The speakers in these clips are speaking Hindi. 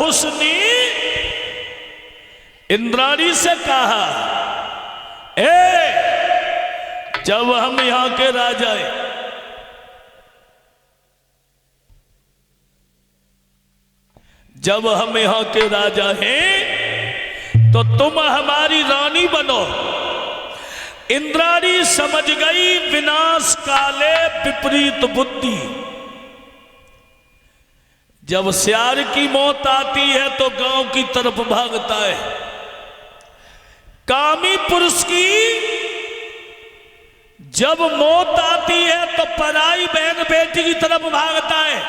नहुस ने इंद्राणी से कहा, जब हम यहां के राजा हैं, जब हम यहां के राजा हैं तो तुम हमारी रानी बनो। इंद्राणी समझ गई विनाश काले विपरीत बुद्धि। जब सियार की मौत आती है तो गांव की तरफ भागता है, कामी पुरुष की जब मौत आती है तो पराई बहन बेटी की तरफ भागता है।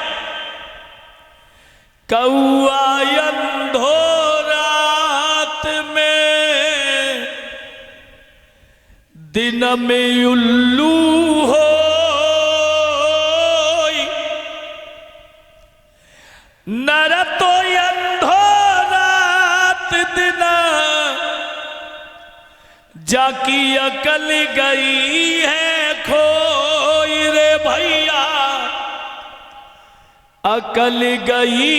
कौआ अंधो रात में, दिन में उल्लू हो, नर तो अंधो रात दिन, जाकी अकल गई है खोई रे भैया, अकल गई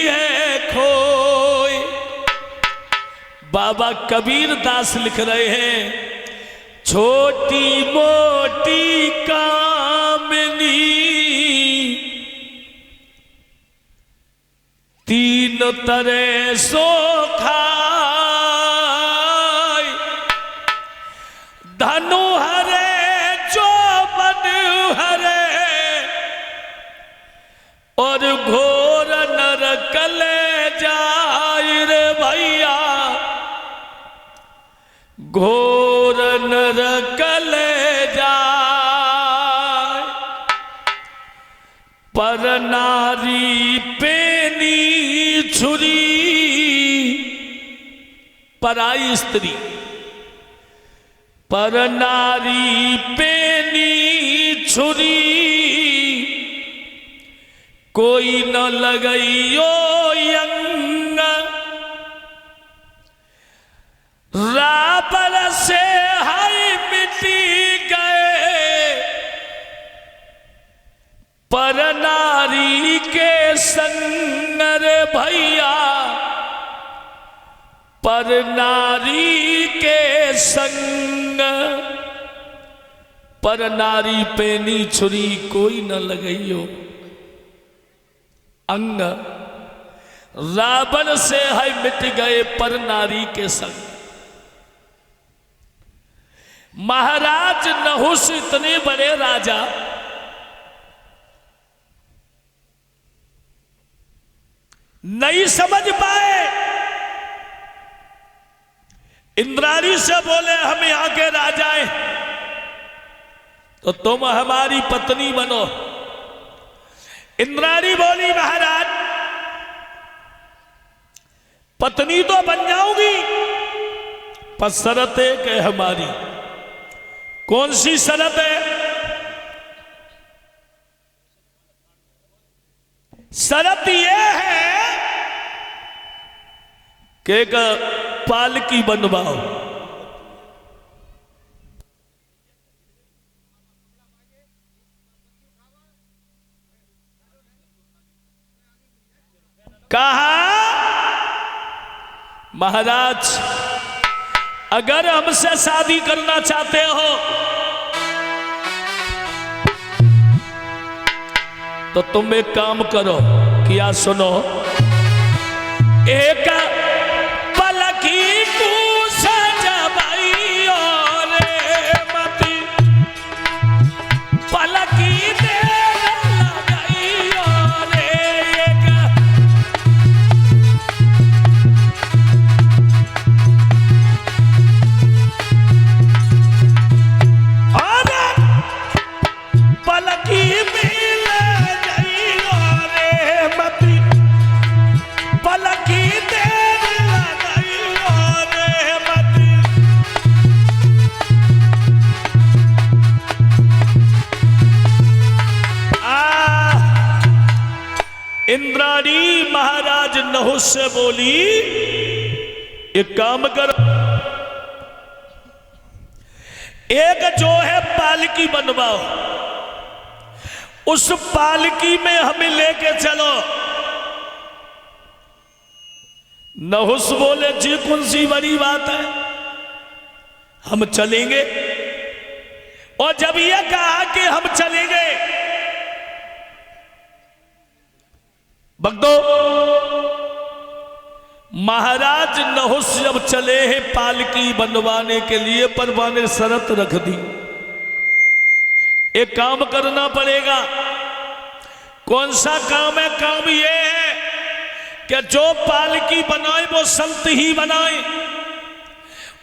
है खोई। बाबा कबीर दास लिख रहे हैं, छोटी मोटी कामनी तीन तरह सो खाए, धनु हरे जो बन हरे, और घोर नरक ले जाए रे भैया, घोर नरक ले जाए। पर नारी पेनी छुरी, पराई स्त्री, पर नारी पेनी छुरी, कोई न लगइयो यंग, राबर से हाय मिटी गए, पर नारी के संग रे भैया, पर नारी के संग, पर नारी पेनी छुरी कोई न लगइयो अंग, रावण से है मिट गए पर नारी के संग। महाराज नहुस इतने बड़े राजा, नहीं समझ पाए। इंद्राणी से बोले, हम यहां के राजा हैं तो तुम हमारी पत्नी बनो। इंद्राणी बोली, महाराज पत्नी तो बन जाऊंगी, पर शर्त एक है हमारी। कौन सी शर्त है? शर्त यह है कि एक पालकी बनवाओ। कहा, महाराज अगर हमसे शादी करना चाहते हो तो तुम एक काम करो, क्या सुनो, एक पलकी पूछ जबाइयो रे मती, पलकी दे लगाइयो रे, एक और पलकी मिल जाइयो रे मती, पलकी दे लगाइयो रे मती। इंद्राणी महाराज नहुस से बोली, एक काम करो, एक जो है पालकी बनवाओ, उस पालकी में हमें लेके चलो। नहुस बोले जी कौन सी बड़ी बात है, हम चलेंगे। और जब ये कहा कि हम चलेंगे, भक्तों महाराज नहुस जब चले हैं पालकी बनवाने के लिए, पर मैंने शर्त रख दी, एक काम करना पड़ेगा। कौन सा काम है? काम ये है कि जो पालकी बनाए वो संत ही बनाए,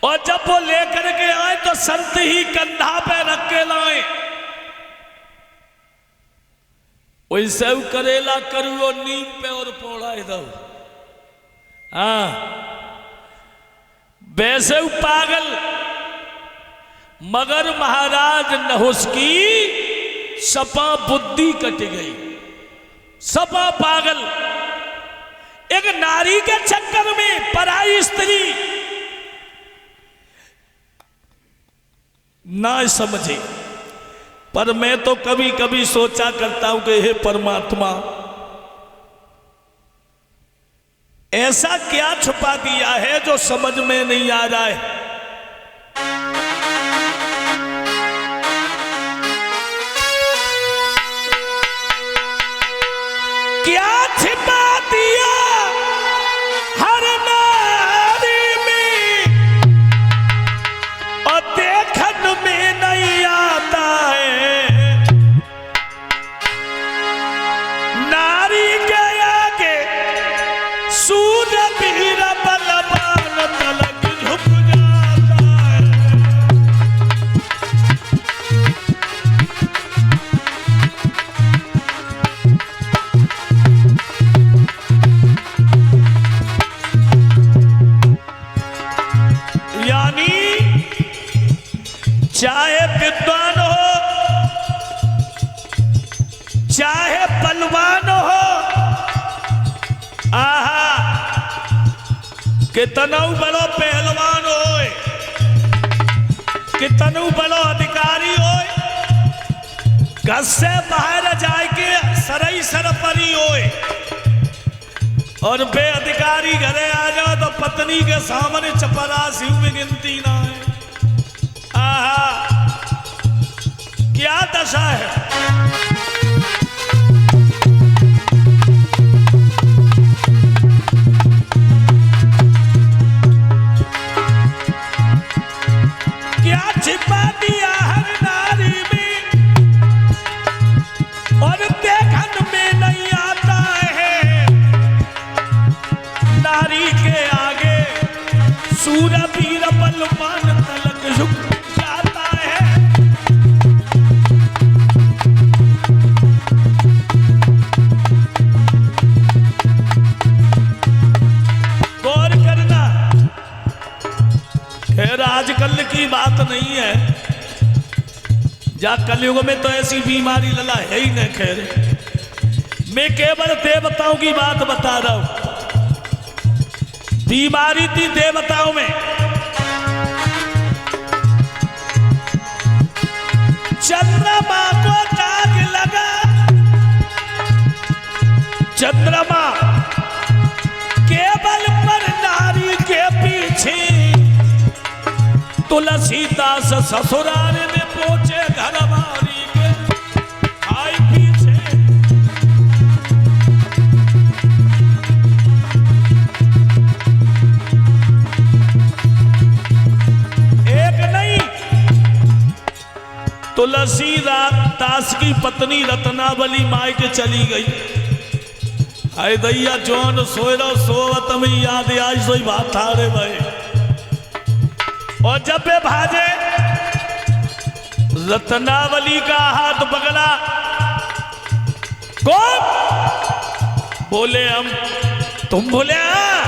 और जब वो लेकर के आए तो संत ही कंधा पे रख के लाए। वैसे करेला करो नीम पे और पोड़ा दो, हाँ वैसे पागल। मगर महाराज नहुस की सपा बुद्धि कट गई, सपा पागल। एक नारी के चक्कर में पराई स्त्री ना समझे। पर मैं तो कभी कभी सोचा करता हूं कि हे परमात्मा, ऐसा क्या छुपा दिया है जो समझ में नहीं आ रहा है। क्या छिपा दिया हर नारी में, और देखन में नहीं आता है। नारी के आगे सूरबीर बलवान तलक झुक जाता है। चाहे विद्वान हो, चाहे बलवान हो, आहा कितना बड़ो पहलवान हो, कितना बड़ो अधिकारी हो, घर से बाहर जाके सरई सरपरी हो, और बेअधिकारी घरे आ जाओ तो पत्नी के सामने चपरासी में गिनती ना है। आहा क्या दशा है। क्या छिपा दिया हर नारी में, और देखन में नहीं आता है। नारी के आगे सूरबीर बलवान तलक झुक जाता है। गौर करना, खैर आजकल की बात नहीं है, जा कलयुग में तो ऐसी बीमारी लला है ही नहीं। खैर मैं केवल देवताओं की बात बता रहा हूं। बीमारी थी देवताओं में। चंद्रमा को दाग लगा, चंद्रमा केवल पर नारी के पीछे। तुलसीदास ससुराल में पहुंचे, घरवारी के आई पीछे। एक नहीं, तुलसीदास की पत्नी रत्नावली माई के चली गई। हाय दैया जौन सोयरो सोवत में याद आई सोई बात रे भाई। और जब वे भाजे, रत्नावली का हाथ पकड़ा। कौन? बोले हम। तुम बोले हाँ।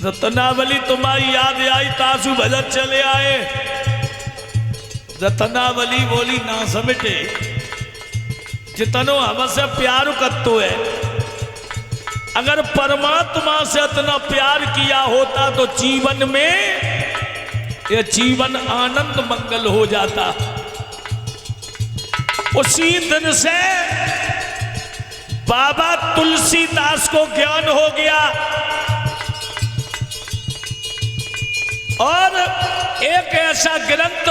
रत्नावली तुम्हारी याद आई, तासु भजन चले आए। रत्नावली बोली ना समेटे, जितनो हमसे प्यार करतो है, अगर परमात्मा से इतना प्यार किया होता तो जीवन में ये जीवन आनंद मंगल हो जाता। उसी दिन से बाबा तुलसीदास को ज्ञान हो गया और एक ऐसा ग्रंथ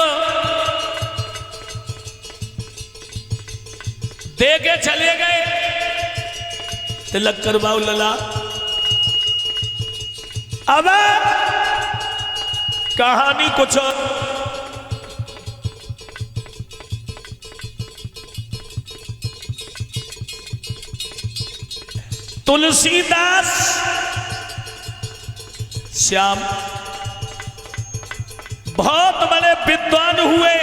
दे के चले गए। तिलक करवाओ लला। अब कहानी कुछ तुलसीदास श्याम बहुत बड़े विद्वान हुए।